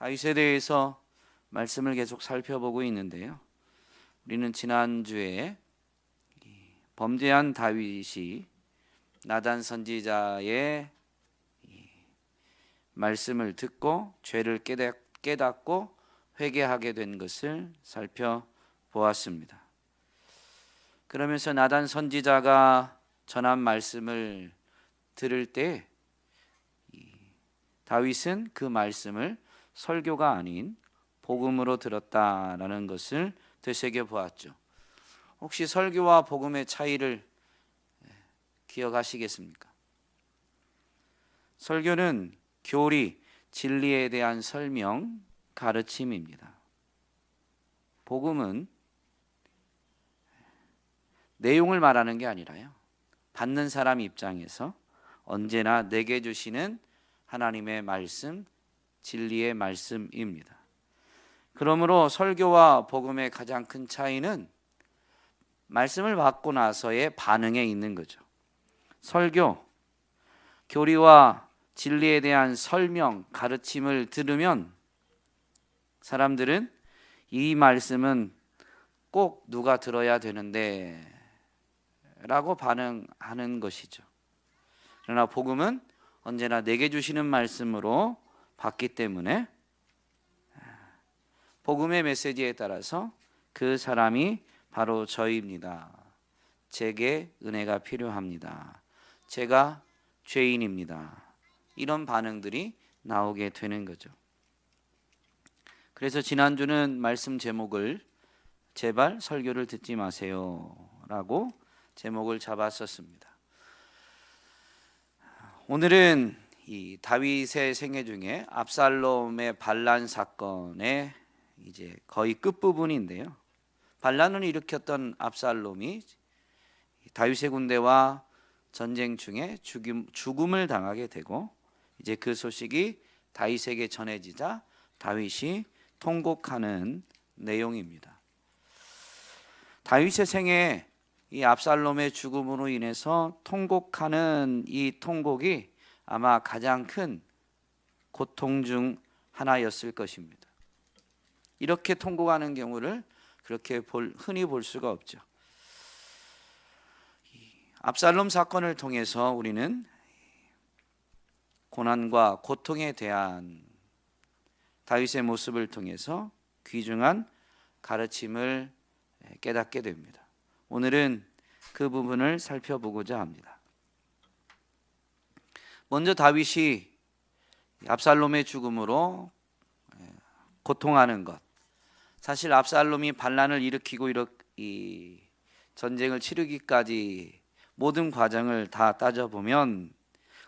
다윗에 대해서 말씀을 계속 살펴보고 있는데요. 우리는 지난주에 범죄한 다윗이 나단 선지자의 말씀을 듣고 죄를 깨닫고 회개하게 된 것을 살펴보았습니다. 그러면서 나단 선지자가 전한 말씀을 들을 때 다윗은 그 말씀을 설교가 아닌 복음으로 들었다라는 것을 되새겨 보았죠. 혹시 설교와 복음의 차이를 기억하시겠습니까? 설교는 교리, 진리에 대한 설명, 가르침입니다. 복음은 내용을 말하는 게 아니라요, 받는 사람 입장에서 언제나 내게 주시는 하나님의 말씀, 진리의 말씀입니다. 그러므로 설교와 복음의 가장 큰 차이는 말씀을 받고 나서의 반응에 있는 거죠. 설교, 교리와 진리에 대한 설명, 가르침을 들으면 사람들은 이 말씀은 꼭 누가 들어야 되는데 라고 반응하는 것이죠. 그러나 복음은 언제나 내게 주시는 말씀으로 받기 때문에 복음의 메시지에 따라서 그 사람이 바로 저입니다. 제게 은혜가 필요합니다. 제가 죄인입니다. 이런 반응들이 나오게 되는 거죠. 그래서 지난주는 말씀 제목을 제발 설교를 듣지 마세요 라고 제목을 잡았었습니다. 오늘은 이 다윗의 생애 중에 압살롬의 반란 사건의 이제 거의 끝부분인데요. 반란을 일으켰던 압살롬이 다윗의 군대와 전쟁 중에 죽음을 당하게 되고, 이제 그 소식이 다윗에게 전해지자 다윗이 통곡하는 내용입니다. 다윗의 생에 이 압살롬의 죽음으로 인해서 통곡하는 이 통곡이 아마 가장 큰 고통 중 하나였을 것입니다. 이렇게 통곡하는 경우를 그렇게 흔히 볼 수가 없죠. 압살롬 사건을 통해서 우리는 고난과 고통에 대한 다윗의 모습을 통해서 귀중한 가르침을 깨닫게 됩니다. 오늘은 그 부분을 살펴보고자 합니다. 먼저 다윗이 압살롬의 죽음으로 고통하는 것, 사실 압살롬이 반란을 일으키고 이 전쟁을 치르기까지 모든 과정을 다 따져보면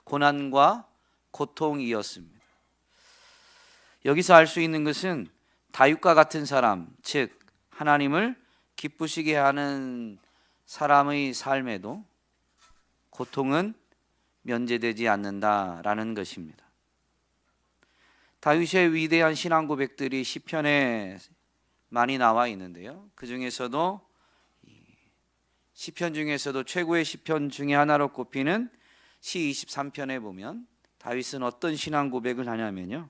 고난과 고통이었습니다. 여기서 알 수 있는 것은 다윗과 같은 사람, 즉 하나님을 기쁘시게 하는 사람의 삶에도 고통은 면제되지 않는다라는 것입니다. 다윗의 위대한 신앙 고백들이 시편에 많이 나와 있는데요. 그 중에서도 시편 중에서도 최고의 시편 중에 하나로 꼽히는 시 23편에 보면 다윗은 어떤 신앙 고백을 하냐면요,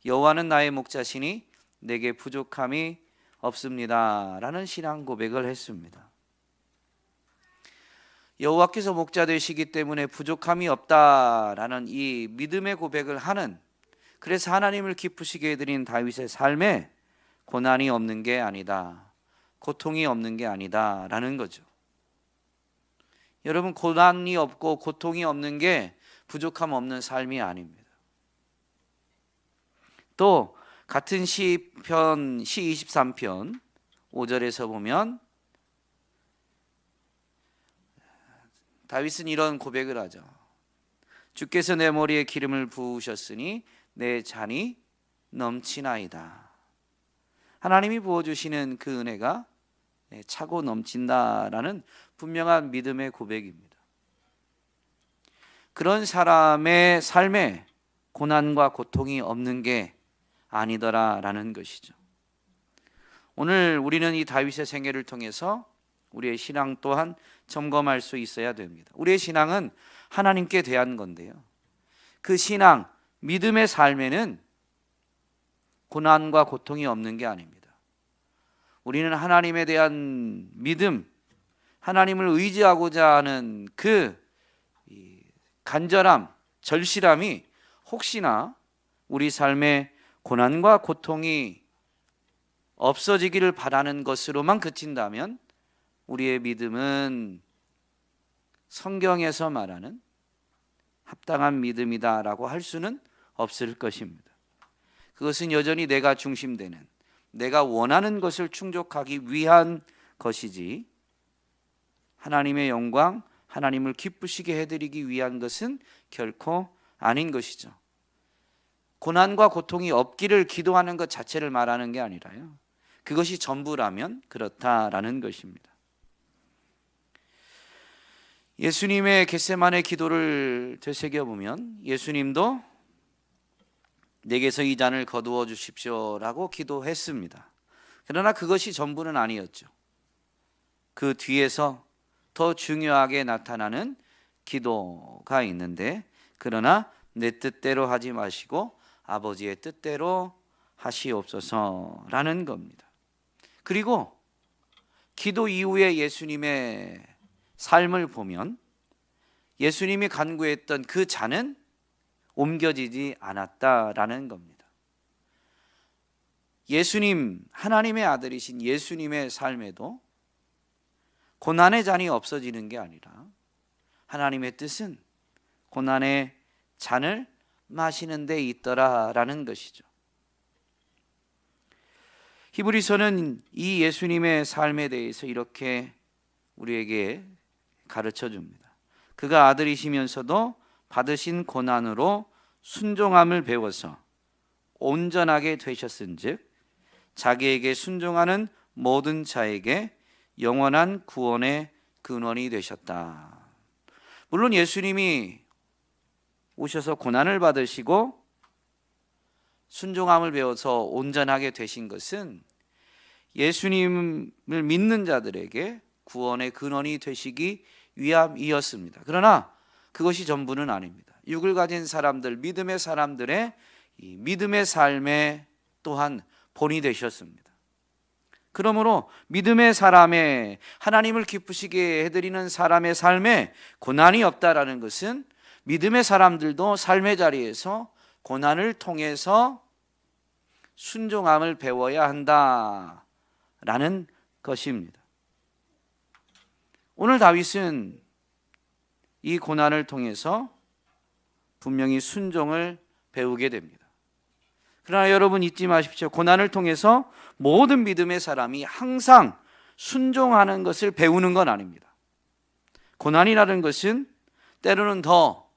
여호와는 나의 목자시니 내게 부족함이 없습니다 라는 신앙 고백을 했습니다. 여호와께서 목자 되시기 때문에 부족함이 없다라는 이 믿음의 고백을 하는, 그래서 하나님을 기쁘시게 해드린 다윗의 삶에 고난이 없는 게 아니다, 고통이 없는 게 아니다 라는 거죠. 여러분, 고난이 없고 고통이 없는 게 부족함 없는 삶이 아닙니다. 또 같은 시편 시 23편 5절에서 보면 다윗은 이런 고백을 하죠. 주께서 내 머리에 기름을 부으셨으니 내 잔이 넘치나이다. 하나님이 부어주시는 그 은혜가 차고 넘친다라는 분명한 믿음의 고백입니다. 그런 사람의 삶에 고난과 고통이 없는 게 아니더라라는 것이죠. 오늘 우리는 이 다윗의 생애를 통해서 우리의 신앙 또한 점검할 수 있어야 됩니다. 우리의 신앙은 하나님께 대한 건데요, 그 신앙, 믿음의 삶에는 고난과 고통이 없는 게 아닙니다. 우리는 하나님에 대한 믿음, 하나님을 의지하고자 하는 그 간절함, 절실함이 혹시나 우리 삶에 고난과 고통이 없어지기를 바라는 것으로만 그친다면 우리의 믿음은 성경에서 말하는 합당한 믿음이다라고 할 수는 없을 것입니다. 그것은 여전히 내가 중심되는, 내가 원하는 것을 충족하기 위한 것이지 하나님의 영광, 하나님을 기쁘시게 해드리기 위한 것은 결코 아닌 것이죠. 고난과 고통이 없기를 기도하는 것 자체를 말하는 게 아니라요, 그것이 전부라면 그렇다라는 것입니다. 예수님의 겟세마네 기도를 되새겨보면 예수님도 내게서 이 잔을 거두어 주십시오라고 기도했습니다. 그러나 그것이 전부는 아니었죠. 그 뒤에서 더 중요하게 나타나는 기도가 있는데, 그러나 내 뜻대로 하지 마시고 아버지의 뜻대로 하시옵소서라는 겁니다. 그리고 기도 이후에 예수님의 삶을 보면 예수님이 간구했던 그 잔은 옮겨지지 않았다라는 겁니다. 예수님, 하나님의 아들이신 예수님의 삶에도 고난의 잔이 없어지는 게 아니라 하나님의 뜻은 고난의 잔을 마시는 데 있더라라는 것이죠. 히브리서는 이 예수님의 삶에 대해서 이렇게 우리에게 가르쳐 줍니다. 그가 아들이시면서도 받으신 고난으로 순종함을 배워서 온전하게 되셨은즉 자기에게 순종하는 모든 자에게 영원한 구원의 근원이 되셨다. 물론 예수님이 오셔서 고난을 받으시고 순종함을 배워서 온전하게 되신 것은 예수님을 믿는 자들에게 구원의 근원이 되시기 위함이었습니다. 그러나 그것이 전부는 아닙니다. 육을 가진 사람들, 믿음의 사람들의 이 믿음의 삶에 또한 본이 되셨습니다. 그러므로 믿음의 사람의, 하나님을 기쁘시게 해드리는 사람의 삶에 고난이 없다라는 것은 믿음의 사람들도 삶의 자리에서 고난을 통해서 순종함을 배워야 한다라는 것입니다. 오늘 다윗은 이 고난을 통해서 분명히 순종을 배우게 됩니다. 그러나 여러분 잊지 마십시오. 고난을 통해서 모든 믿음의 사람이 항상 순종하는 것을 배우는 건 아닙니다. 고난이라는 것은 때로는 더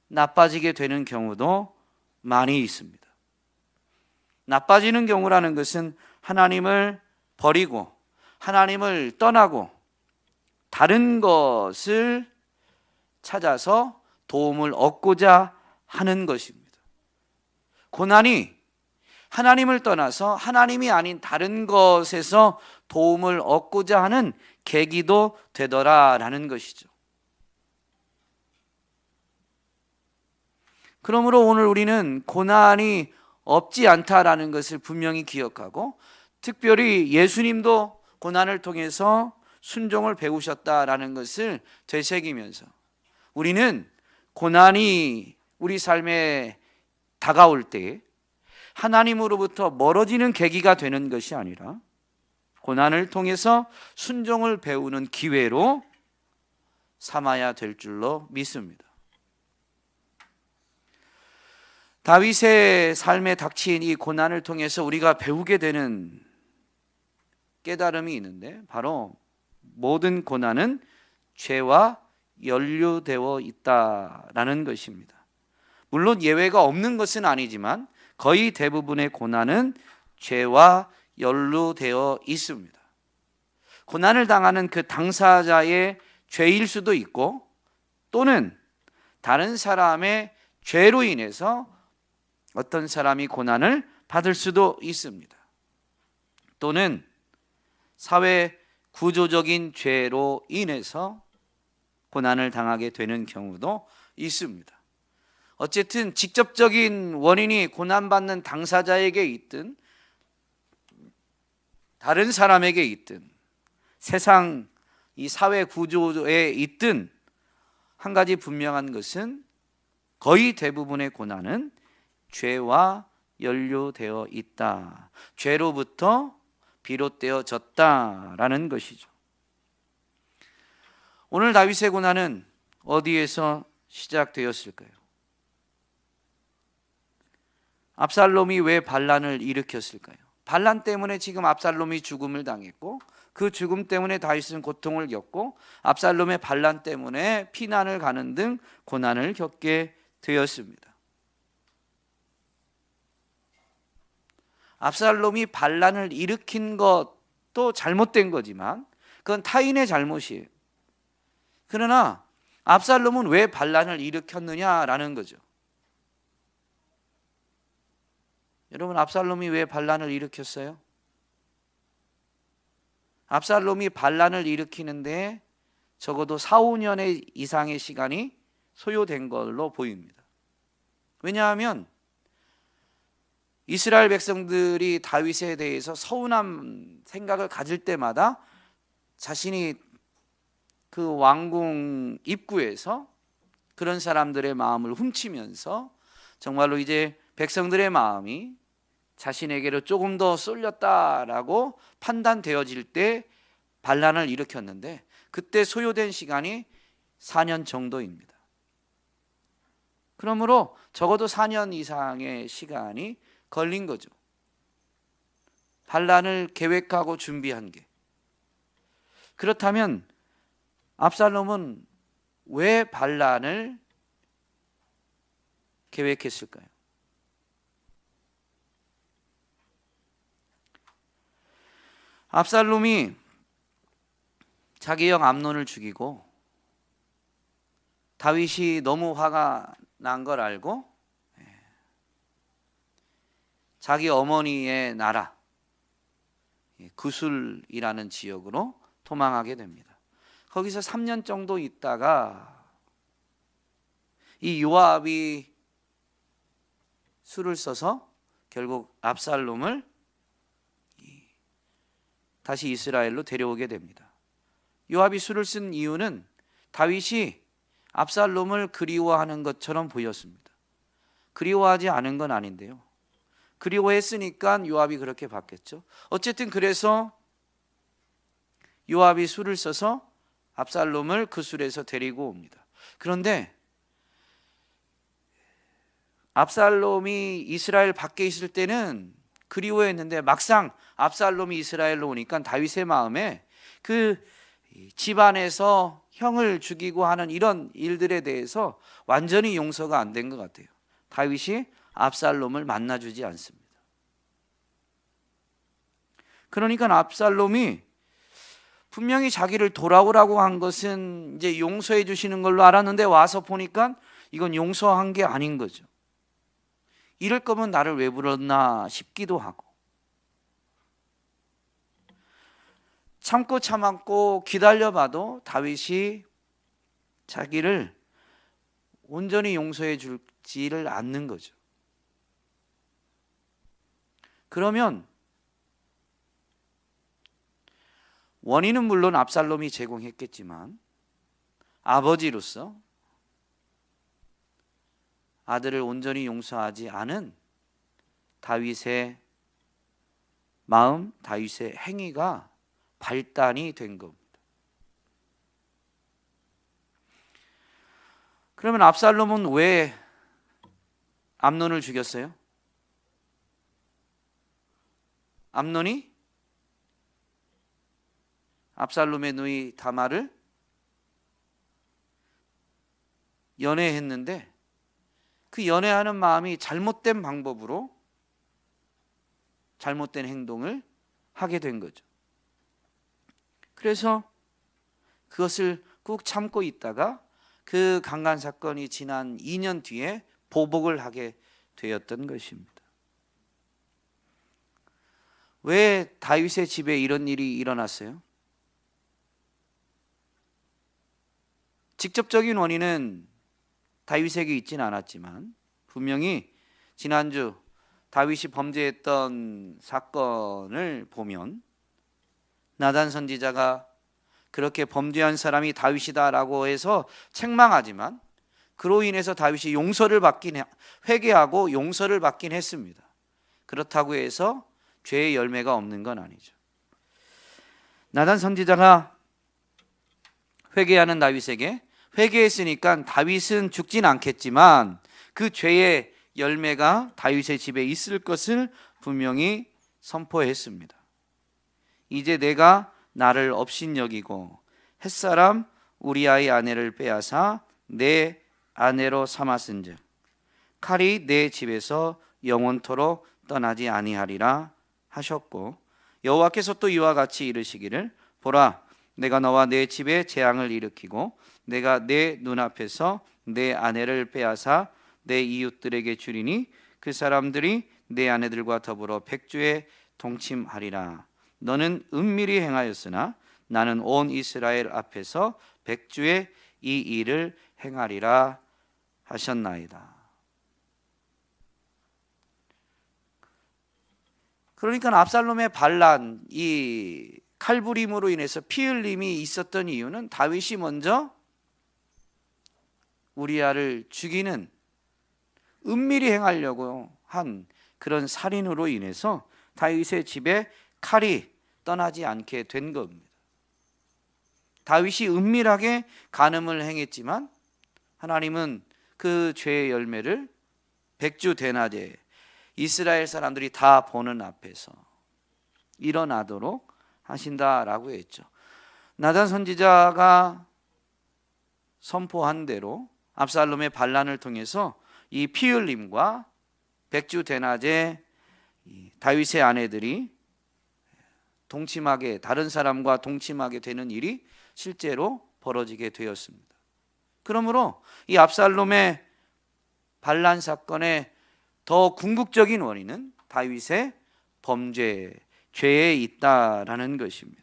나빠지게 되는 경우도 많이 있습니다. 나빠지는 경우라는 것은 하나님을 버리고 하나님을 떠나고 다른 것을 찾아서 도움을 얻고자 하는 것입니다. 고난이 하나님을 떠나서 하나님이 아닌 다른 것에서 도움을 얻고자 하는 계기도 되더라라는 것이죠. 그러므로 오늘 우리는 고난이 없지 않다라는 것을 분명히 기억하고, 특별히 예수님도 고난을 통해서 순종을 배우셨다라는 것을 되새기면서 우리는 고난이 우리 삶에 다가올 때 하나님으로부터 멀어지는 계기가 되는 것이 아니라 고난을 통해서 순종을 배우는 기회로 삼아야 될 줄로 믿습니다. 다윗의 삶에 닥친 이 고난을 통해서 우리가 배우게 되는 깨달음이 있는데, 바로 모든 고난은 죄와 연루되어 있다라는 것입니다. 물론 예외가 없는 것은 아니지만 거의 대부분의 고난은 죄와 연루되어 있습니다. 고난을 당하는 그 당사자의 죄일 수도 있고, 또는 다른 사람의 죄로 인해서 어떤 사람이 고난을 받을 수도 있습니다. 또는 사회 구조적인 죄로 인해서 고난을 당하게 되는 경우도 있습니다. 어쨌든 직접적인 원인이 고난받는 당사자에게 있든 다른 사람에게 있든 세상 이 사회 구조에 있든 한 가지 분명한 것은 거의 대부분의 고난은 죄와 연루되어 있다. 죄로부터 비롯되어졌다라는 것이죠. 오늘 다윗의 고난은 어디에서 시작되었을까요? 압살롬이 왜 반란을 일으켰을까요? 반란 때문에 지금 압살롬이 죽음을 당했고 그 죽음 때문에 다윗은 고통을 겪고 압살롬의 반란 때문에 피난을 가는 등 고난을 겪게 되었습니다. 압살롬이 반란을 일으킨 것도 잘못된 거지만 그건 타인의 잘못이에요. 그러나 압살롬은 왜 반란을 일으켰느냐라는 거죠. 여러분, 압살롬이 왜 반란을 일으켰어요? 압살롬이 반란을 일으키는데 적어도 4, 5년의 이상의 시간이 소요된 걸로 보입니다. 왜냐하면 이스라엘 백성들이 다윗에 대해서 서운한 생각을 가질 때마다 자신이 그 왕궁 입구에서 그런 사람들의 마음을 훔치면서 정말로 이제 백성들의 마음이 자신에게로 조금 더 쏠렸다라고 판단되어질 때 반란을 일으켰는데 그때 소요된 시간이 4년 정도입니다. 그러므로 적어도 4년 이상의 시간이 걸린 거죠. 반란을 계획하고 준비한 게. 그렇다면 압살롬은 왜 반란을 계획했을까요? 압살롬이 자기 형 암논을 죽이고 다윗이 너무 화가 난 걸 알고 자기 어머니의 나라 구술이라는 지역으로 도망하게 됩니다. 거기서 3년 정도 있다가 이 요압이 수를 써서 결국 압살롬을 다시 이스라엘로 데려오게 됩니다. 요압이 수를 쓴 이유는 다윗이 압살롬을 그리워하는 것처럼 보였습니다. 그리워하지 않은 건 아닌데요. 그리워했으니까 요압이 그렇게 받겠죠. 어쨌든 그래서 요압이 수를 써서 압살롬을 그 술에서 데리고 옵니다. 그런데 압살롬이 이스라엘 밖에 있을 때는 그리워했는데 막상 압살롬이 이스라엘로 오니까 다윗의 마음에 그 집안에서 형을 죽이고 하는 이런 일들에 대해서 완전히 용서가 안 된 것 같아요. 다윗이 압살롬을 만나주지 않습니다. 그러니까 압살롬이 분명히 자기를 돌아오라고 한 것은 이제 용서해 주시는 걸로 알았는데 와서 보니까 이건 용서한 게 아닌 거죠. 이럴 거면 나를 왜 불렀나 싶기도 하고 참고 기다려봐도 다윗이 자기를 온전히 용서해 주지를 않는 거죠. 그러면 원인은 물론 압살롬이 제공했겠지만 아버지로서 아들을 온전히 용서하지 않은 다윗의 마음, 다윗의 행위가 발단이 된 겁니다. 그러면 압살롬은 왜 암논을 죽였어요? 암논이 압살롬의 누이 다말을 연애했는데 그 연애하는 마음이 잘못된 방법으로 잘못된 행동을 하게 된 거죠. 그래서 그것을 꾹 참고 있다가 그 강간 사건이 지난 2년 뒤에 보복을 하게 되었던 것입니다. 왜 다윗의 집에 이런 일이 일어났어요? 직접적인 원인은 다윗에게 있지는 않았지만 분명히 지난주 다윗이 범죄했던 사건을 보면 나단 선지자가 그렇게 범죄한 사람이 다윗이다라고 해서 책망하지만 그로 인해서 다윗이 회개하고 용서를 받긴 했습니다. 그렇다고 해서 죄의 열매가 없는 건 아니죠. 나단 선지자가 회개하는 다윗에게 회개했으니까 다윗은 죽진 않겠지만 그 죄의 열매가 다윗의 집에 있을 것을 분명히 선포했습니다. 이제 내가 나를 업신여기고 햇사람 우리아의 아내를 빼앗아 내 아내로 삼았은즉 칼이 내 집에서 영원토록 떠나지 아니하리라 하셨고, 여호와께서 또 이와 같이 이르시기를 보라 내가 너와 내 집에 재앙을 일으키고 내가 내 눈앞에서 내 아내를 빼앗아 내 이웃들에게 주리니 그 사람들이 내 아내들과 더불어 백주에 동침하리라. 너는 은밀히 행하였으나 나는 온 이스라엘 앞에서 백주에 이 일을 행하리라 하셨나이다. 그러니까 압살롬의 반란, 이 칼부림으로 인해서 피 흘림이 있었던 이유는 다윗이 먼저 우리아를 죽이는, 은밀히 행하려고 한 그런 살인으로 인해서 다윗의 집에 칼이 떠나지 않게 된 겁니다. 다윗이 은밀하게 간음을 행했지만 하나님은 그 죄의 열매를 백주 대낮에 이스라엘 사람들이 다 보는 앞에서 일어나도록 하신다라고 했죠. 나단 선지자가 선포한 대로 압살롬의 반란을 통해서 이 피 흘림과 백주 대낮에 다윗의 아내들이 다른 사람과 동침하게 되는 일이 실제로 벌어지게 되었습니다. 그러므로 이 압살롬의 반란 사건의 더 궁극적인 원인은 다윗의 범죄, 죄에 있다라는 것입니다.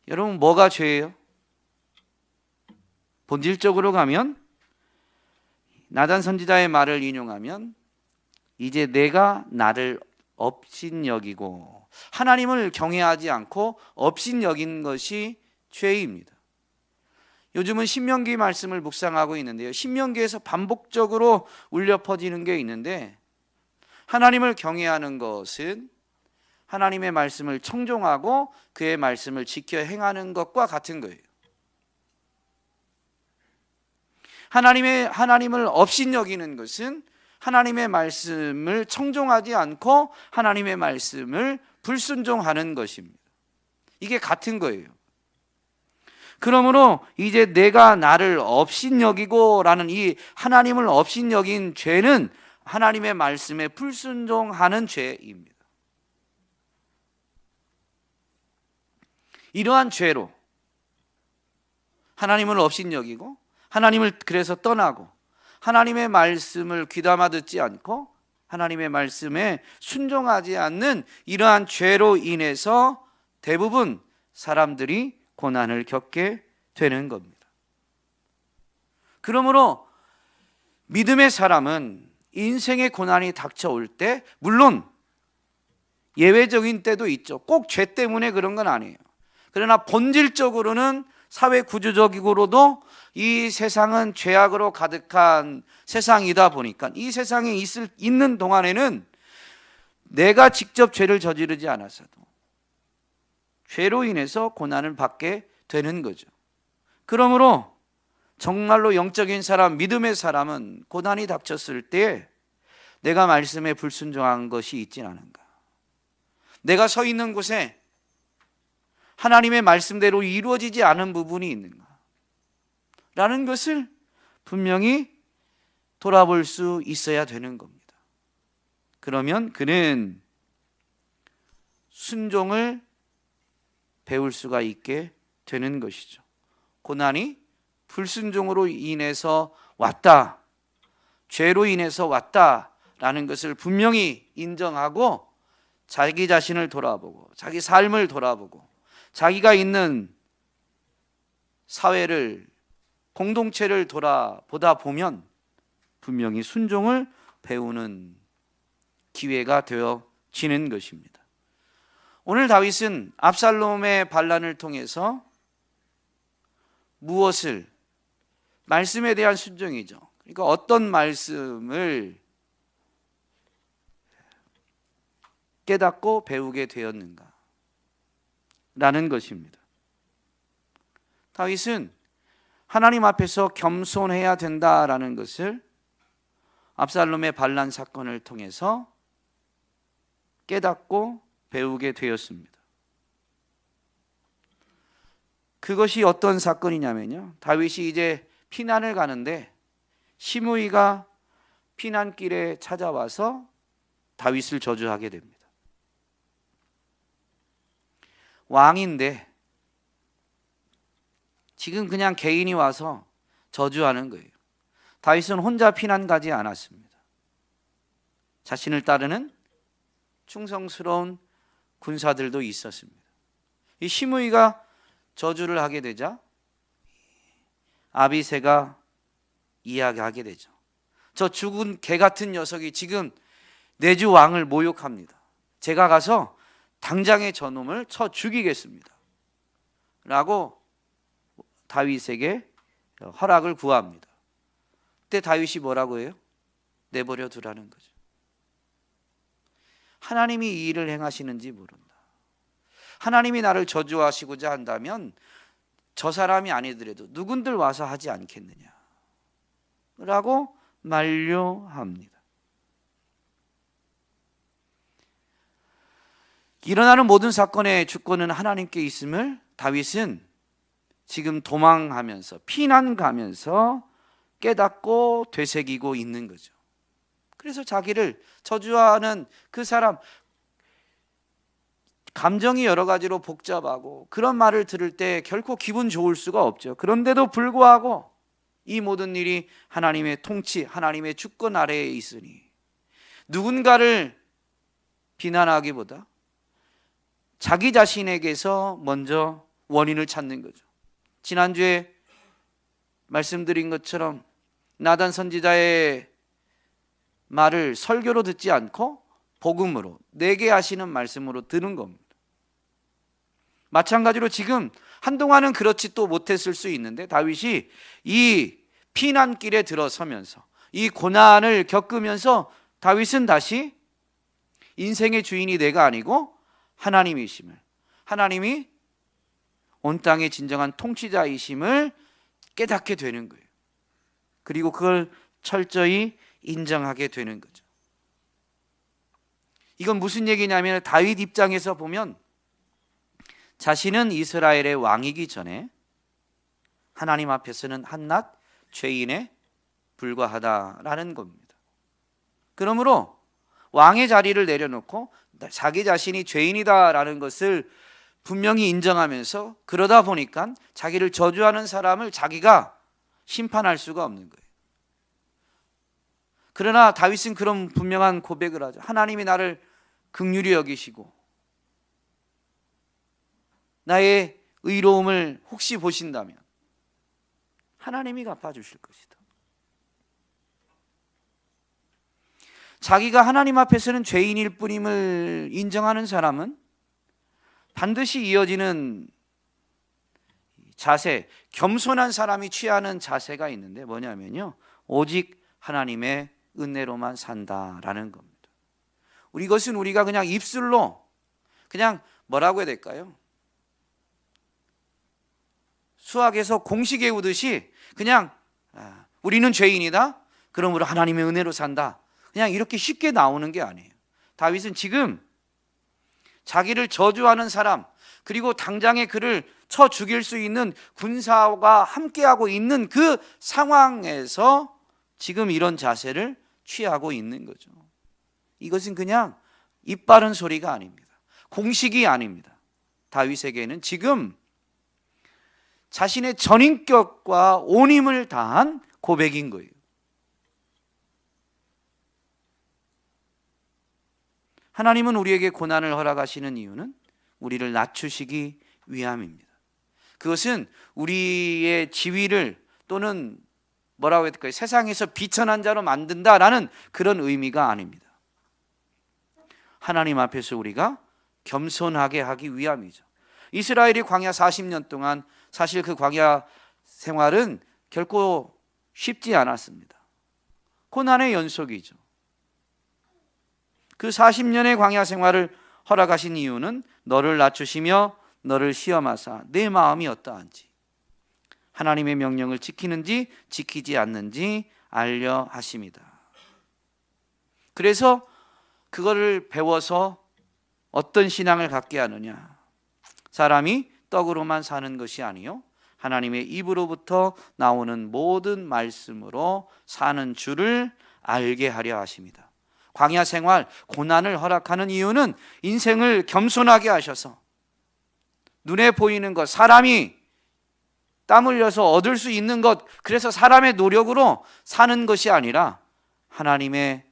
여러분, 뭐가 죄예요? 본질적으로 가면 나단 선지자의 말을 인용하면 이제 내가 나를 업신여기고, 하나님을 경외하지 않고 업신여긴 것이 죄입니다. 요즘은 신명기 말씀을 묵상하고 있는데요, 신명기에서 반복적으로 울려 퍼지는 게 있는데, 하나님을 경외하는 것은 하나님의 말씀을 청종하고 그의 말씀을 지켜 행하는 것과 같은 거예요. 하나님을 업신여기는 것은 하나님의 말씀을 청종하지 않고 하나님의 말씀을 불순종하는 것입니다. 이게 같은 거예요. 그러므로 이제 내가 나를 업신여기고 라는 이 하나님을 업신여긴 죄는 하나님의 말씀에 불순종하는 죄입니다. 이러한 죄로 하나님을 업신여기고 하나님을 그래서 떠나고 하나님의 말씀을 귀담아 듣지 않고 하나님의 말씀에 순종하지 않는 이러한 죄로 인해서 대부분 사람들이 고난을 겪게 되는 겁니다. 그러므로 믿음의 사람은 인생의 고난이 닥쳐올 때, 물론 예외적인 때도 있죠. 꼭 죄 때문에 그런 건 아니에요. 그러나 본질적으로는 사회 구조적으로도 이 세상은 죄악으로 가득한 세상이다 보니까 이 세상에 있는 동안에는 내가 직접 죄를 저지르지 않았어도 죄로 인해서 고난을 받게 되는 거죠. 그러므로 정말로 영적인 사람, 믿음의 사람은 고난이 닥쳤을 때 내가 말씀에 불순종한 것이 있진 않은가, 내가 서 있는 곳에 하나님의 말씀대로 이루어지지 않은 부분이 있는가 라는 것을 분명히 돌아볼 수 있어야 되는 겁니다. 그러면 그는 순종을 배울 수가 있게 되는 것이죠. 고난이 불순종으로 인해서 왔다, 죄로 인해서 왔다라는 것을 분명히 인정하고 자기 자신을 돌아보고 자기 삶을 돌아보고 자기가 있는 사회를 공동체를 돌아보다 보면 분명히 순종을 배우는 기회가 되어지는 것입니다. 오늘 다윗은 압살롬의 반란을 통해서 무엇을, 말씀에 대한 순종이죠. 그러니까 어떤 말씀을 깨닫고 배우게 되었는가 라는 것입니다. 다윗은 하나님 앞에서 겸손해야 된다라는 것을 압살롬의 반란 사건을 통해서 깨닫고 배우게 되었습니다. 그것이 어떤 사건이냐면요, 다윗이 이제 피난을 가는데 시므이가 피난길에 찾아와서 다윗을 저주하게 됩니다. 왕인데 지금 그냥 개인이 와서 저주하는 거예요. 다윗은 혼자 피난 가지 않았습니다. 자신을 따르는 충성스러운 군사들도 있었습니다. 이 시므이가 저주를 하게 되자 아비새가 이야기하게 되죠. 저 죽은 개 같은 녀석이 지금 내 주 왕을 모욕합니다. 제가 가서 당장에 저놈을 쳐 죽이겠습니다 라고 다윗에게 허락을 구합니다. 그때 다윗이 뭐라고 해요? 내버려 두라는 거죠. 하나님이 이 일을 행하시는지 모른다. 하나님이 나를 저주하시고자 한다면 저 사람이 아니더라도 누군들 와서 하지 않겠느냐 라고 만류합니다. 일어나는 모든 사건의 주권은 하나님께 있음을 다윗은 지금 도망하면서 피난 가면서 깨닫고 되새기고 있는 거죠. 그래서 자기를 저주하는 그 사람, 감정이 여러 가지로 복잡하고 그런 말을 들을 때 결코 기분 좋을 수가 없죠. 그런데도 불구하고 이 모든 일이 하나님의 통치, 하나님의 주권 아래에 있으니 누군가를 비난하기보다 자기 자신에게서 먼저 원인을 찾는 거죠. 지난주에 말씀드린 것처럼 나단 선지자의 말을 설교로 듣지 않고 복음으로, 내게 하시는 말씀으로 들은 겁니다. 마찬가지로 지금 한동안은 그렇지 또 못했을 수 있는데 다윗이 이 피난길에 들어서면서 이 고난을 겪으면서 다윗은 다시 인생의 주인이 내가 아니고 하나님이심을, 하나님이 온 땅의 진정한 통치자이심을 깨닫게 되는 거예요. 그리고 그걸 철저히 인정하게 되는 거죠. 이건 무슨 얘기냐면 다윗 입장에서 보면 자신은 이스라엘의 왕이기 전에 하나님 앞에서는 한낱 죄인에 불과하다라는 겁니다. 그러므로 왕의 자리를 내려놓고 자기 자신이 죄인이다라는 것을 분명히 인정하면서 그러다 보니까 자기를 저주하는 사람을 자기가 심판할 수가 없는 거예요. 그러나 다윗은 그런 분명한 고백을 하죠. 하나님이 나를 긍휼히 여기시고 나의 의로움을 혹시 보신다면 하나님이 갚아주실 것이다. 자기가 하나님 앞에서는 죄인일 뿐임을 인정하는 사람은 반드시 이어지는 자세, 겸손한 사람이 취하는 자세가 있는데 뭐냐면요, 오직 하나님의 은혜로만 산다라는 겁니다. 이것은 우리가 그냥 입술로 그냥 뭐라고 해야 될까요? 수학에서 공식 외우듯이 그냥 우리는 죄인이다, 그러므로 하나님의 은혜로 산다, 그냥 이렇게 쉽게 나오는 게 아니에요. 다윗은 지금 자기를 저주하는 사람, 그리고 당장에 그를 쳐 죽일 수 있는 군사와 함께하고 있는 그 상황에서 지금 이런 자세를 취하고 있는 거죠. 이것은 그냥 입 바른 소리가 아닙니다. 공식이 아닙니다. 다윗에게는 지금 자신의 전인격과 온 힘을 다한 고백인 거예요. 하나님은 우리에게 고난을 허락하시는 이유는 우리를 낮추시기 위함입니다. 그것은 우리의 지위를 또는 뭐라고 해야 될까요? 세상에서 비천한 자로 만든다라는 그런 의미가 아닙니다. 하나님 앞에서 우리가 겸손하게 하기 위함이죠. 이스라엘이 광야 40년 동안 사실 그 광야 생활은 결코 쉽지 않았습니다. 고난의 연속이죠. 그 40년의 광야 생활을 허락하신 이유는 너를 낮추시며 너를 시험하사 내 마음이 어떠한지, 하나님의 명령을 지키는지 지키지 않는지 알려 하심이다. 그래서 그거를 배워서 어떤 신앙을 갖게 하느냐? 사람이 떡으로만 사는 것이 아니요 하나님의 입으로부터 나오는 모든 말씀으로 사는 줄을 알게 하려 하십니다. 광야 생활, 고난을 허락하는 이유는 인생을 겸손하게 하셔서 눈에 보이는 것, 사람이 땀 흘려서 얻을 수 있는 것, 그래서 사람의 노력으로 사는 것이 아니라 하나님의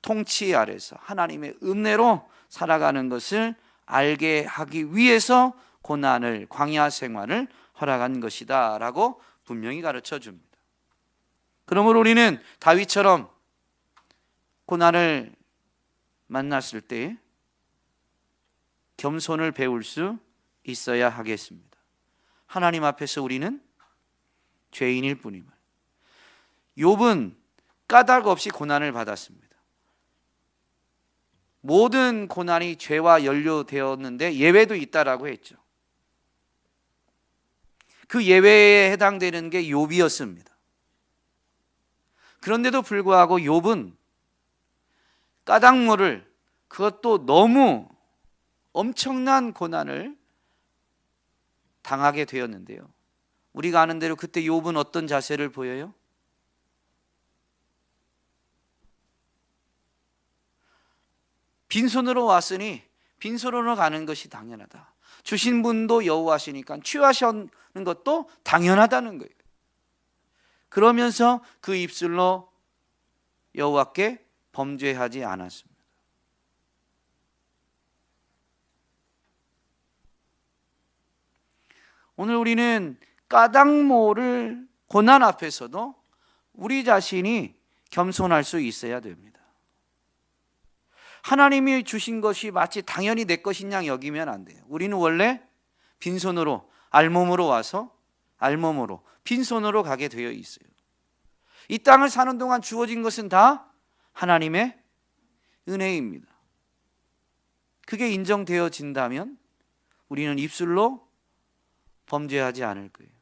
통치 아래서 하나님의 은혜로 살아가는 것을 알게 하기 위해서 고난을, 광야 생활을 허락한 것이다 라고 분명히 가르쳐 줍니다. 그러므로 우리는 다윗처럼 고난을 만났을 때 겸손을 배울 수 있어야 하겠습니다. 하나님 앞에서 우리는 죄인일 뿐임을. 욥은 까닭 없이 고난을 받았습니다. 모든 고난이 죄와 연루되었는데 예외도 있다라고 했죠. 그 예외에 해당되는 게 욥이었습니다. 그런데도 불구하고 욥은 까닭모를, 그것도 너무 엄청난 고난을 당하게 되었는데요. 우리가 아는 대로 그때 욥은 어떤 자세를 보여요? 빈손으로 왔으니 빈손으로 가는 것이 당연하다. 주신 분도 여호와시니까 취하시는 것도 당연하다는 거예요. 그러면서 그 입술로 여호와께 범죄하지 않았습니다. 오늘 우리는 까닭모를 고난 앞에서도 우리 자신이 겸손할 수 있어야 됩니다. 하나님이 주신 것이 마치 당연히 내 것인 양 여기면 안 돼요. 우리는 원래 빈손으로, 알몸으로 와서 알몸으로, 빈손으로 가게 되어 있어요. 이 땅을 사는 동안 주어진 것은 다 하나님의 은혜입니다. 그게 인정되어진다면 우리는 입술로 범죄하지 않을 거예요.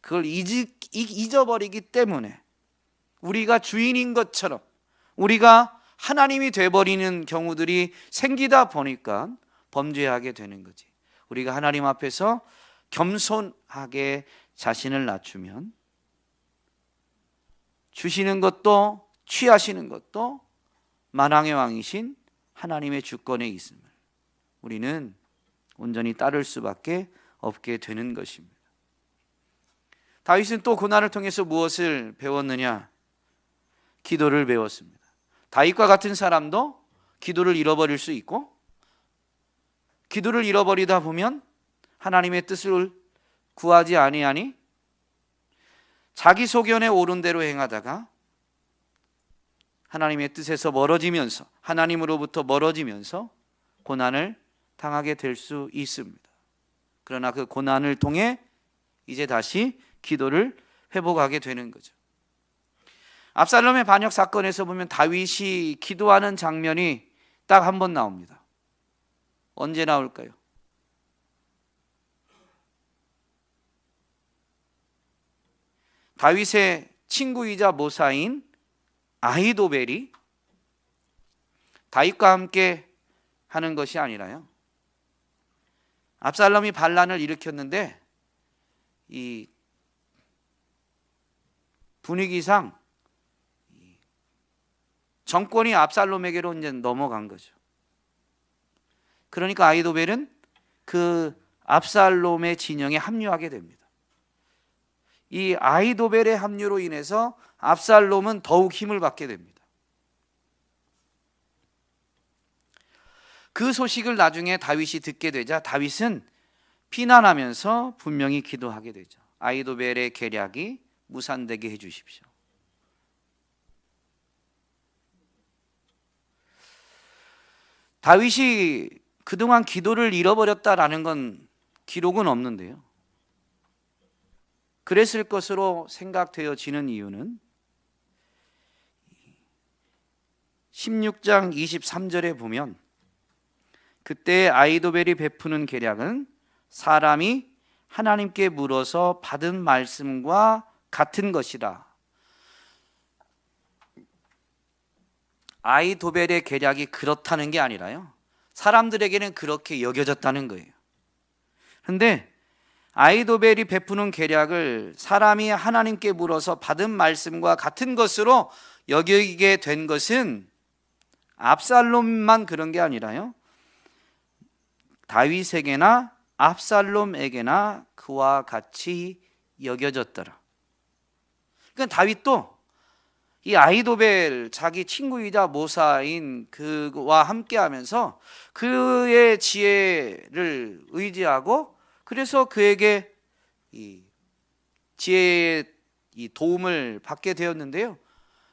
그걸 잊어버리기 때문에 우리가 주인인 것처럼 우리가 하나님이 돼버리는 경우들이 생기다 보니까 범죄하게 되는 거지. 우리가 하나님 앞에서 겸손하게 자신을 낮추면 주시는 것도 취하시는 것도 만왕의 왕이신 하나님의 주권에 있음을 우리는 온전히 따를 수밖에 없게 되는 것입니다. 다윗은 또 고난을 통해서 무엇을 배웠느냐? 기도를 배웠습니다. 다윗과 같은 사람도 기도를 잃어버릴 수 있고, 기도를 잃어버리다 보면 하나님의 뜻을 구하지 아니하니 자기 소견에 옳은 대로 행하다가 하나님의 뜻에서 멀어지면서, 하나님으로부터 멀어지면서 고난을 당하게 될 수 있습니다. 그러나 그 고난을 통해 이제 다시 기도를 회복하게 되는 거죠. 압살롬의 반역 사건에서 보면 다윗이 기도하는 장면이 딱 한 번 나옵니다. 언제 나올까요? 다윗의 친구이자 모사인 아히도벨이 다윗과 함께 하는 것이 아니라요, 압살롬이 반란을 일으켰는데 이 분위기상 정권이 압살롬에게로 이제 넘어간 거죠. 그러니까 아히도벨은 그 압살롬의 진영에 합류하게 됩니다. 이 아히도벨의 합류로 인해서 압살롬은 더욱 힘을 받게 됩니다. 그 소식을 나중에 다윗이 듣게 되자 다윗은 피난하면서 분명히 기도하게 되죠. 아히도벨의 계략이 무산되게 해주십시오. 다윗이 그동안 기도를 잃어버렸다라는 건 기록은 없는데요, 그랬을 것으로 생각되어지는 이유는 16장 23절에 보면 그때 아히도벨이 베푸는 계략은 사람이 하나님께 물어서 받은 말씀과 같은 것이라. 아히도벨의 계략이 그렇다는 게 아니라요, 사람들에게는 그렇게 여겨졌다는 거예요. 그런데 아히도벨이 베푸는 계략을 사람이 하나님께 물어서 받은 말씀과 같은 것으로 여기게 된 것은 압살롬만 그런 게 아니라요, 다윗에게나 압살롬에게나 그와 같이 여겨졌더라. 그러니까 다윗도 이 아히도벨, 자기 친구이자 모사인 그와 함께하면서 그의 지혜를 의지하고, 그래서 그에게 이 지혜의 이 도움을 받게 되었는데요,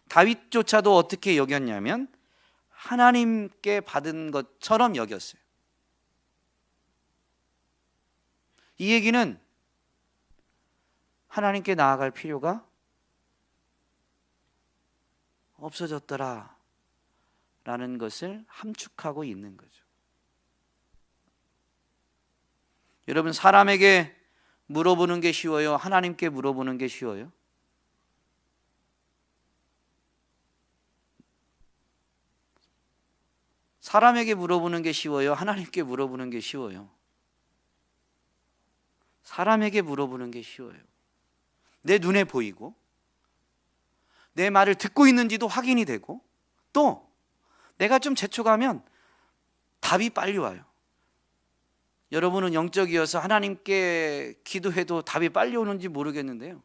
다윗조차도 어떻게 여겼냐면 하나님께 받은 것처럼 여겼어요. 이 얘기는 하나님께 나아갈 필요가 없어졌더라 라는 것을 함축하고 있는 거죠. 여러분, 사람에게 물어보는 게 쉬워요? 하나님께 물어보는 게 쉬워요? 사람에게 물어보는 게 쉬워요? 하나님께 물어보는 게 쉬워요? 사람에게 물어보는 게 쉬워요. 내 눈에 보이고 내 말을 듣고 있는지도 확인이 되고, 또 내가 좀 재촉하면 답이 빨리 와요. 여러분은 영적이어서 하나님께 기도해도 답이 빨리 오는지 모르겠는데요,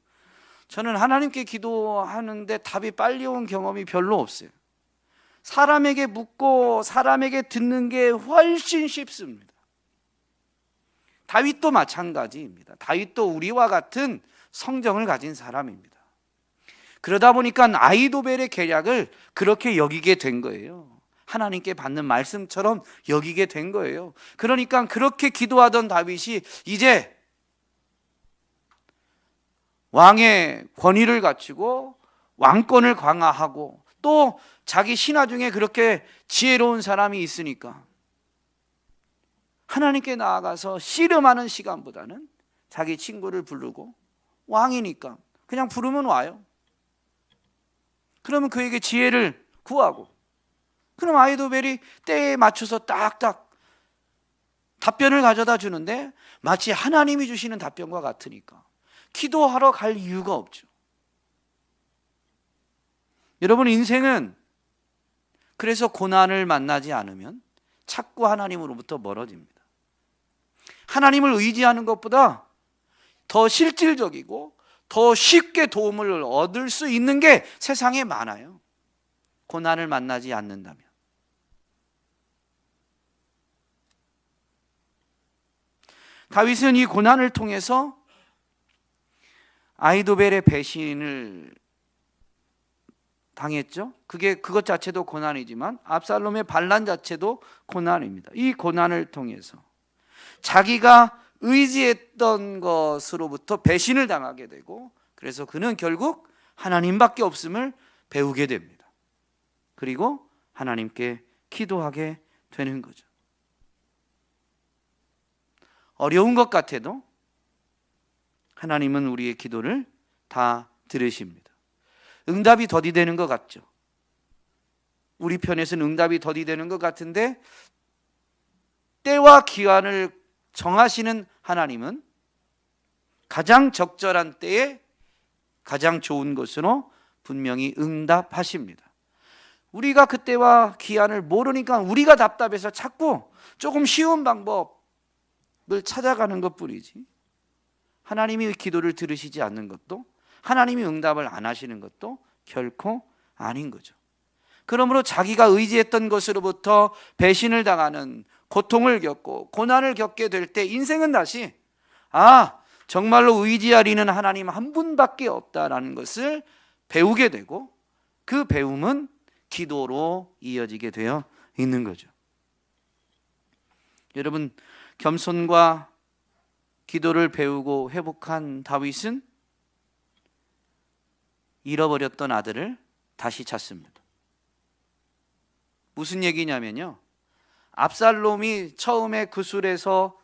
저는 하나님께 기도하는데 답이 빨리 온 경험이 별로 없어요. 사람에게 묻고 사람에게 듣는 게 훨씬 쉽습니다. 다윗도 마찬가지입니다. 다윗도 우리와 같은 성정을 가진 사람입니다. 그러다 보니까 아히도벨의 계략을 그렇게 여기게 된 거예요. 하나님께 받는 말씀처럼 여기게 된 거예요. 그러니까 그렇게 기도하던 다윗이 이제 왕의 권위를 갖추고 왕권을 강화하고, 또 자기 신하 중에 그렇게 지혜로운 사람이 있으니까 하나님께 나아가서 씨름하는 시간보다는 자기 친구를 부르고, 왕이니까 그냥 부르면 와요. 그러면 그에게 지혜를 구하고, 그럼 아히도벨이 때에 맞춰서 딱딱 답변을 가져다 주는데 마치 하나님이 주시는 답변과 같으니까 기도하러 갈 이유가 없죠. 여러분, 인생은 그래서 고난을 만나지 않으면 자꾸 하나님으로부터 멀어집니다. 하나님을 의지하는 것보다 더 실질적이고 더 쉽게 도움을 얻을 수 있는 게 세상에 많아요, 고난을 만나지 않는다면. 다윗은 이 고난을 통해서 아히도벨의 배신을 당했죠. 그것 자체도 고난이지만 압살롬의 반란 자체도 고난입니다. 이 고난을 통해서 자기가 의지했던 것으로부터 배신을 당하게 되고, 그래서 그는 결국 하나님밖에 없음을 배우게 됩니다. 그리고 하나님께 기도하게 되는 거죠. 어려운 것 같아도 하나님은 우리의 기도를 다 들으십니다. 응답이 더디되는 것 같죠. 우리 편에서는 응답이 더디되는 것 같은데, 때와 기한을 정하시는 하나님은 가장 적절한 때에 가장 좋은 것으로 분명히 응답하십니다. 우리가 그때와 기한을 모르니까 우리가 답답해서 자꾸 조금 쉬운 방법을 찾아가는 것뿐이지, 하나님이 기도를 들으시지 않는 것도, 하나님이 응답을 안 하시는 것도 결코 아닌 거죠. 그러므로 자기가 의지했던 것으로부터 배신을 당하는 고통을 겪고 고난을 겪게 될 때 인생은 다시 정말로 의지할 이는 하나님 한 분밖에 없다라는 것을 배우게 되고, 그 배움은 기도로 이어지게 되어 있는 거죠. 여러분, 겸손과 기도를 배우고 회복한 다윗은 잃어버렸던 아들을 다시 찾습니다. 무슨 얘기냐면요, 압살롬이 처음에 구술에서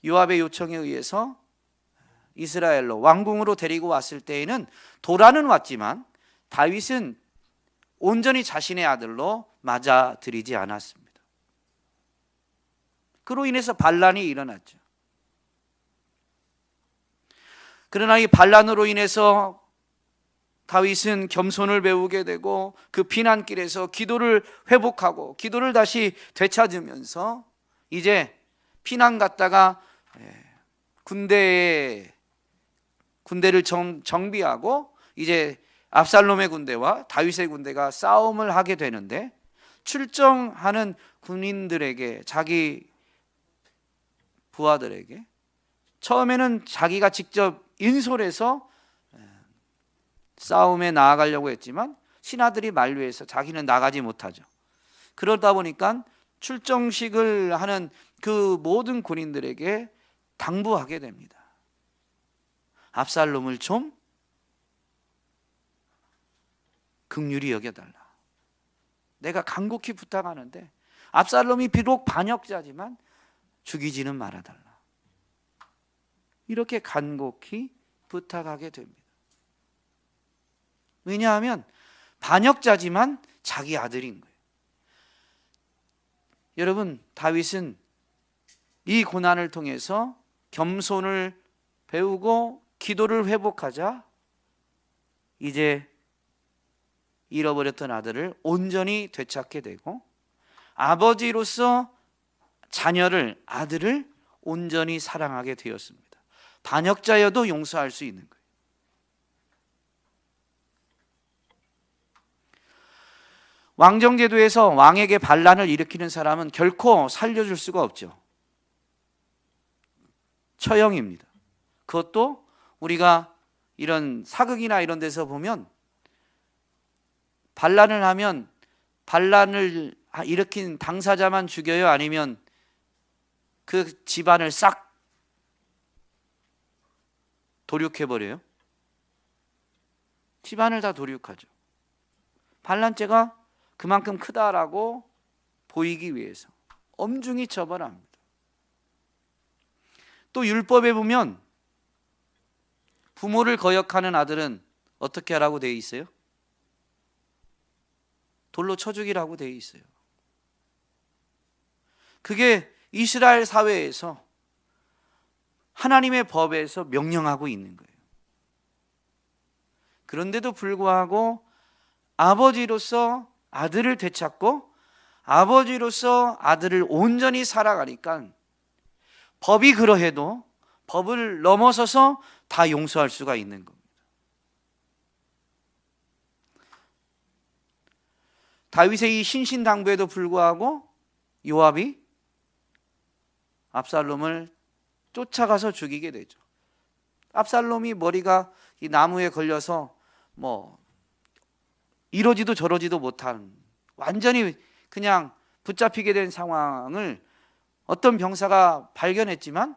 요압의 요청에 의해서 이스라엘로 왕궁으로 데리고 왔을 때에는 도라는 왔지만 다윗은 온전히 자신의 아들로 맞아들이지 않았습니다. 그로 인해서 반란이 일어났죠. 그러나 이 반란으로 인해서 다윗은 겸손을 배우게 되고 그 피난길에서 기도를 회복하고 기도를 다시 되찾으면서 이제 피난 갔다가 군대를 정비하고 이제 압살롬의 군대와 다윗의 군대가 싸움을 하게 되는데, 출정하는 군인들에게, 자기 부하들에게 처음에는 자기가 직접 인솔해서 싸움에 나아가려고 했지만 신하들이 만류해서 자기는 나가지 못하죠. 그러다 보니까 출정식을 하는 그 모든 군인들에게 당부하게 됩니다. 압살롬을 좀 긍휼히 여겨달라. 내가 간곡히 부탁하는데 압살롬이 비록 반역자지만 죽이지는 말아달라. 이렇게 간곡히 부탁하게 됩니다. 왜냐하면 반역자지만 자기 아들인 거예요. 여러분, 다윗은 이 고난을 통해서 겸손을 배우고 기도를 회복하자 이제 잃어버렸던 아들을 온전히 되찾게 되고, 아버지로서 자녀를, 아들을 온전히 사랑하게 되었습니다. 반역자여도 용서할 수 있는 거예요. 왕정제도에서 왕에게 반란을 일으키는 사람은 결코 살려줄 수가 없죠. 처형입니다. 그것도 우리가 이런 사극이나 이런 데서 보면 반란을 하면 반란을 일으킨 당사자만 죽여요? 아니면 그 집안을 싹 도륙해버려요? 집안을 다 도륙하죠. 반란죄가 그만큼 크다라고 보이기 위해서 엄중히 처벌합니다. 또 율법에 보면 부모를 거역하는 아들은 어떻게 하라고 되어 있어요? 돌로 쳐 죽이라고 되어 있어요. 그게 이스라엘 사회에서 하나님의 법에서 명령하고 있는 거예요. 그런데도 불구하고 아버지로서 아들을 되찾고 아버지로서 아들을 온전히 살아가니까 법이 그러해도 법을 넘어서서 다 용서할 수가 있는 겁니다. 다윗의 이 신신당부에도 불구하고 요압이 압살롬을 쫓아가서 죽이게 되죠. 압살롬이 머리가 이 나무에 걸려서 이러지도 저러지도 못한, 완전히 그냥 붙잡히게 된 상황을 어떤 병사가 발견했지만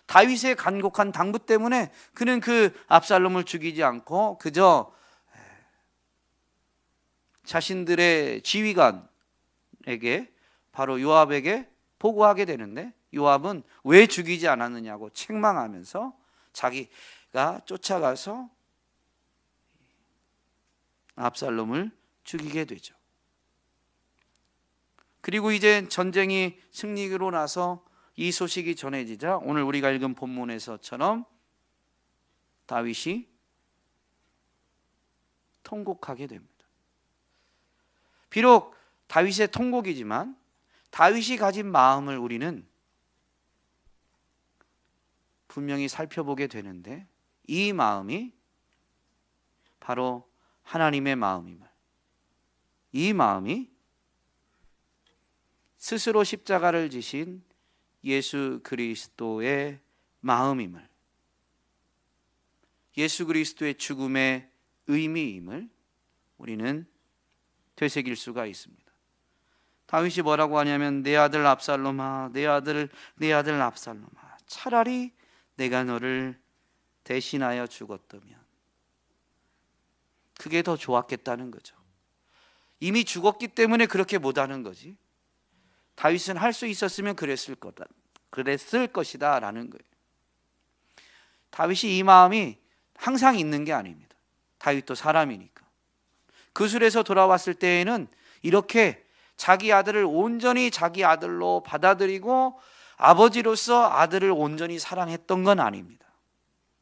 다윗의 간곡한 당부 때문에 그는 그 압살롬을 죽이지 않고 그저 자신들의 지휘관에게, 바로 요압에게 보고하게 되는데, 요압은 왜 죽이지 않았느냐고 책망하면서 자기가 쫓아가서 압살롬을 죽이게 되죠. 그리고 이제 전쟁이 승리로 나서 이 소식이 전해지자 오늘 우리가 읽은 본문에서처럼 다윗이 통곡하게 됩니다. 비록 다윗의 통곡이지만 다윗이 가진 마음을 우리는 분명히 살펴보게 되는데, 이 마음이 바로 하나님의 마음임을, 이 마음이 스스로 십자가를 지신 예수 그리스도의 마음임을, 예수 그리스도의 죽음의 의미임을 우리는 되새길 수가 있습니다. 다윗이 뭐라고 하냐면 내 아들 압살롬아, 내 아들 압살롬아, 차라리 내가 너를 대신하여 죽었다면 그게 더 좋았겠다는 거죠. 이미 죽었기 때문에 그렇게 못하는 거지. 다윗은 할 수 있었으면 그랬을 것이다 라는 거예요. 다윗이 이 마음이 항상 있는 게 아닙니다. 다윗도 사람이니까. 그술에서 돌아왔을 때에는 이렇게 자기 아들을 온전히 자기 아들로 받아들이고 아버지로서 아들을 온전히 사랑했던 건 아닙니다.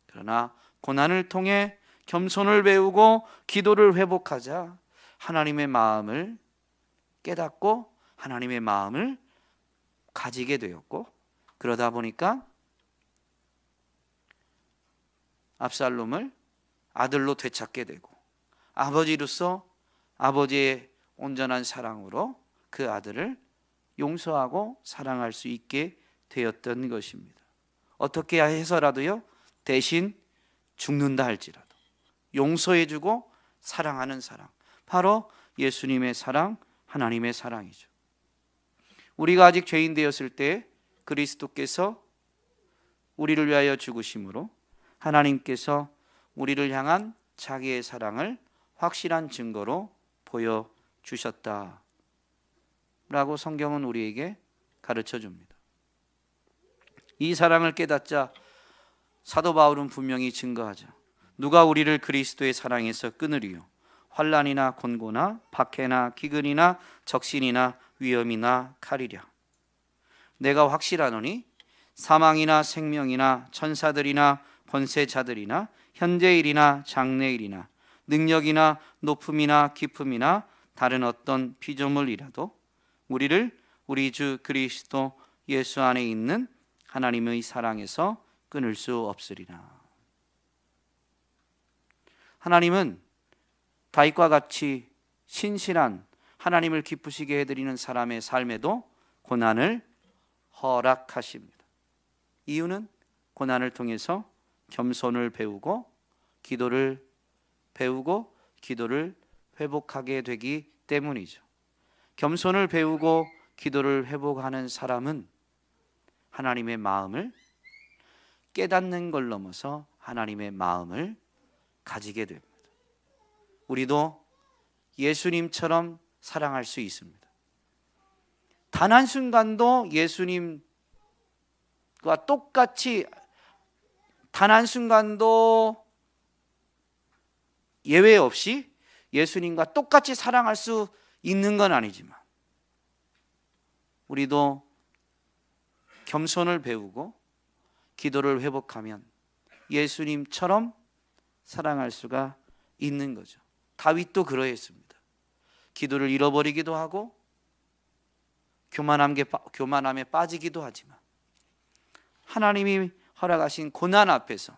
그러나 고난을 통해 겸손을 배우고 기도를 회복하자 하나님의 마음을 깨닫고 하나님의 마음을 가지게 되었고, 그러다 보니까 압살롬을 아들로 되찾게 되고 아버지로서 아버지의 온전한 사랑으로 그 아들을 용서하고 사랑할 수 있게 되었던 것입니다. 어떻게 해서라도요, 대신 죽는다 할지라도 용서해주고 사랑하는 사랑, 바로 예수님의 사랑, 하나님의 사랑이죠. 우리가 아직 죄인 되었을 때 그리스도께서 우리를 위하여 죽으심으로 하나님께서 우리를 향한 자기의 사랑을 확실한 증거로 보여주셨다 라고 성경은 우리에게 가르쳐 줍니다. 이 사랑을 깨닫자 사도 바울은 분명히 증거하죠. 누가 우리를 그리스도의 사랑에서 끊으리요? 환난이나 곤고나 박해나 기근이나 적신이나 위험이나 칼이랴. 내가 확실하노니 사망이나 생명이나 천사들이나 권세자들이나 현재일이나 장래일이나 능력이나 높음이나 깊음이나 다른 어떤 피조물이라도 우리를 우리 주 그리스도 예수 안에 있는 하나님의 사랑에서 끊을 수 없으리라. 하나님은 다윗과 같이 신실한 하나님을 기쁘시게 해드리는 사람의 삶에도 고난을 허락하십니다. 이유는 고난을 통해서 겸손을 배우고 기도를 배우고 기도를 회복하게 되기 때문이죠. 겸손을 배우고 기도를 회복하는 사람은 하나님의 마음을 깨닫는 걸 넘어서 하나님의 마음을 가지게 됩니다. 우리도 예수님처럼 사랑할 수 있습니다. 단 한순간도 예수님과 똑같이, 단 한순간도 예외 없이 예수님과 똑같이 사랑할 수 있는 건 아니지만 우리도 겸손을 배우고 기도를 회복하면 예수님처럼 사랑할 수가 있는 거죠. 다윗도 그러했습니다. 기도를 잃어버리기도 하고 교만함에 빠지기도 하지만 하나님이 허락하신 고난 앞에서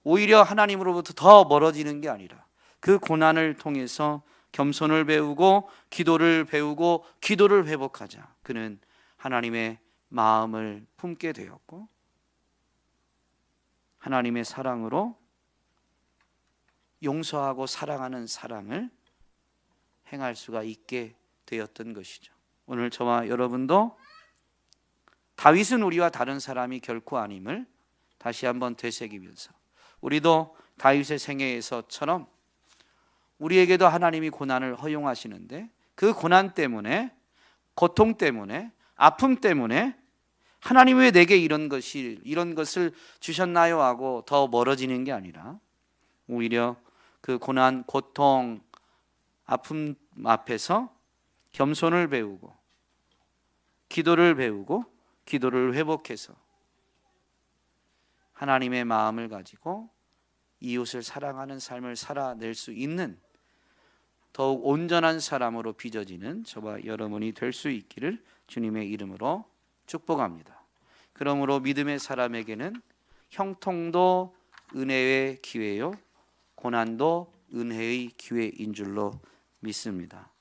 오히려 하나님으로부터 더 멀어지는 게 아니라 그 고난을 통해서 겸손을 배우고 기도를 배우고 기도를 회복하자 그는 하나님의 마음을 품게 되었고 하나님의 사랑으로 용서하고 사랑하는 사랑을 행할 수가 있게 되었던 것이죠. 오늘 저와 여러분도 다윗은 우리와 다른 사람이 결코 아님을 다시 한번 되새기면서 우리도 다윗의 생애에서처럼 우리에게도 하나님이 고난을 허용하시는데 그 고난 때문에, 고통 때문에, 아픔 때문에 하나님 왜 내게 이런 것을 주셨나요? 하고 더 멀어지는 게 아니라 오히려 그 고난, 고통, 아픔 앞에서 겸손을 배우고 기도를 배우고 기도를 회복해서 하나님의 마음을 가지고 이웃을 사랑하는 삶을 살아낼 수 있는 더욱 온전한 사람으로 빚어지는 저와 여러분이 될 수 있기를 주님의 이름으로 축복합니다. 그러므로 믿음의 사람에게는 형통도 은혜의 기회요 고난도 은혜의 기회인 줄로 믿습니다.